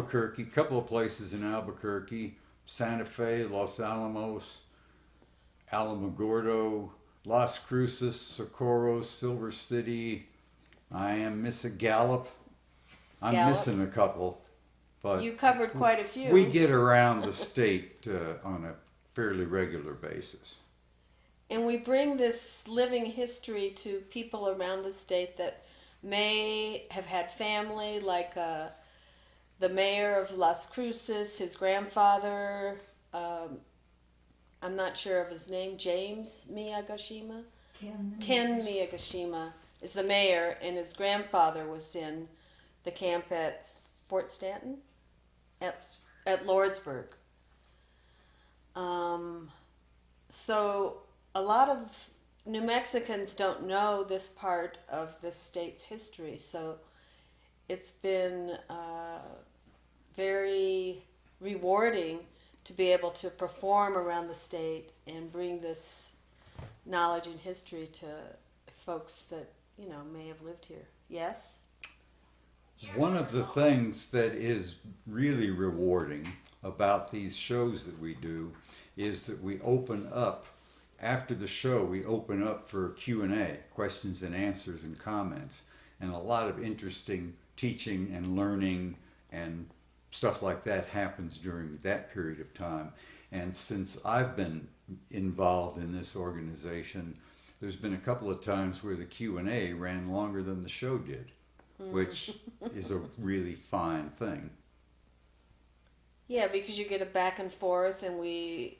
Albuquerque, a couple of places in Albuquerque, Santa Fe, Los Alamos, Alamogordo, Las Cruces, Socorro, Silver City. I am missing Gallup. I'm Gallup. missing a couple, but You covered quite a few. we get around the state on a fairly regular basis. And we bring this living history to people around the state that may have had family, like the mayor of Las Cruces, his grandfather, I'm not sure of his name, James Miyagashima? Ken Miyagashima is the mayor, and his grandfather was in the camp at Fort Stanton, at Lordsburg. So a lot of New Mexicans don't know this part of the state's history, so it's been very rewarding to be able to perform around the state and bring this knowledge and history to folks that, you know, may have lived here. Yes? One of the things that is really rewarding about these shows that we do is that we open up, after the show, we open up for Q&A, questions and answers and comments, and a lot of interesting teaching and learning and stuff like that happens during that period of time. And since I've been involved in this organization, there's been a couple of times where the Q&A ran longer than the show did, which is a really fine thing. Yeah, because you get a back and forth, and we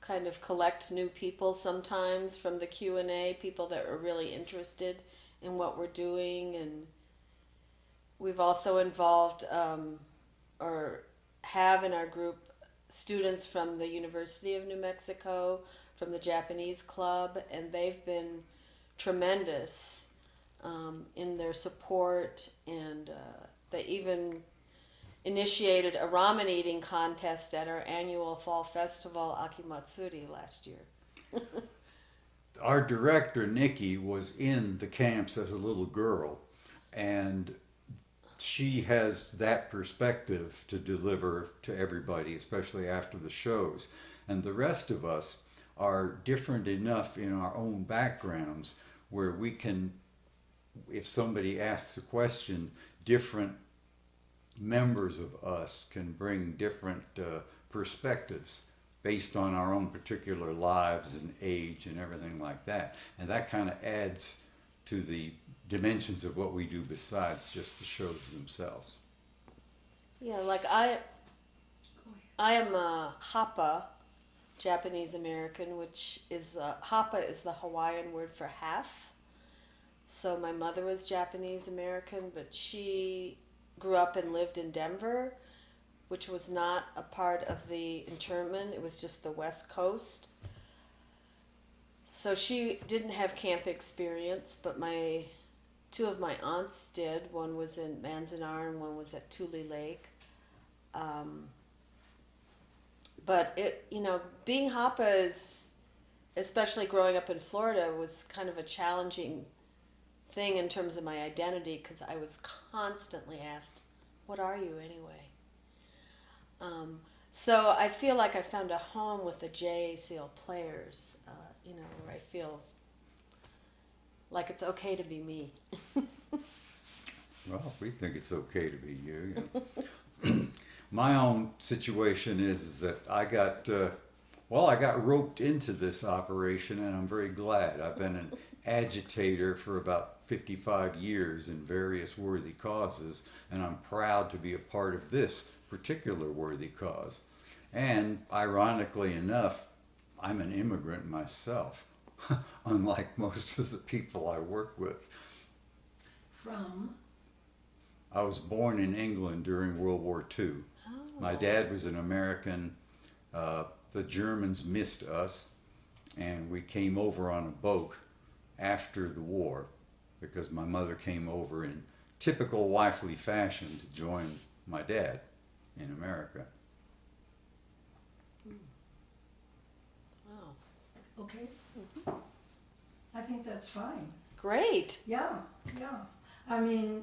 kind of collect new people sometimes from the Q&A, people that are really interested in what we're doing. And we've also involved or have in our group students from the University of New Mexico, from the Japanese club, and they've been tremendous in their support, and they even initiated a ramen eating contest at our annual fall festival, Akimatsuri, last year. Our director, Nikki, was in the camps as a little girl, and she has that perspective to deliver to everybody, especially after the shows. And the rest of us are different enough in our own backgrounds where we can, if somebody asks a question, different members of us can bring different perspectives based on our own particular lives and age and everything like that. And that kind of adds to the dimensions of what we do besides just the shows themselves. Yeah, like I am a Hapa, Japanese American, which is Hapa is the Hawaiian word for half. So my mother was Japanese American, but she grew up and lived in Denver, which was not a part of the internment. It was just the West Coast. So she didn't have camp experience, but two of my aunts did. One was in Manzanar and one was at Tule Lake. But being Hapa is, especially growing up in Florida, was kind of a challenging thing in terms of my identity, because I was constantly asked, "What are you anyway?" So I feel like I found a home with the JACL Players, where I feel like it's okay to be me. Well, we think it's okay to be you. My own situation is that I got roped into this operation, and I'm very glad. I've been an agitator for about 55 years in various worthy causes, and I'm proud to be a part of this particular worthy cause. And ironically enough, I'm an immigrant myself, unlike most of the people I work with. From? I was born in England during World War II. Oh. My dad was an American. The Germans missed us, and we came over on a boat after the war because my mother came over in typical wifely fashion to join my dad in America. Wow. Okay. I think that's fine. Great. Yeah, yeah. I mean,